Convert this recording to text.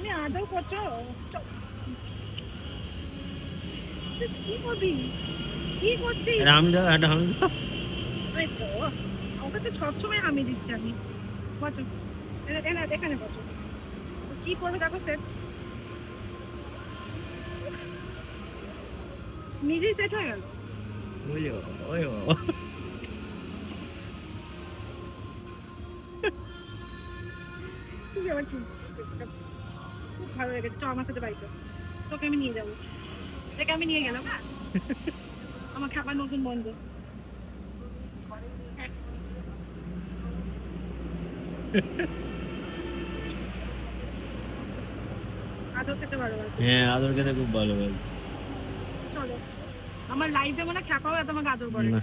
তুমি আদর করছো? কি করবি? কি করছিস? রামদা ওই তো ওকে তো সবসময় হামি দিচ্ছি আমি। বচো এখানে বচো। কি করবে দেখো সেট নিজেই সেট হয়ে গেল। ওই তুমি আবার কি খুব ভালো লেগেছে। চ আমার সাথে বাড়ি চল, তোকে আমি নিয়ে যাবো। একে আমি নিয়ে গেলাম আমার খাবার নতুন বন্ধু। আদর খেতে ভালোবাসি। হ্যাঁ আদর খেতে খুব ভালোবাসি। চলো, আমার লাইফে মনে খ্যাপাও এত আমাকে আদর করে। না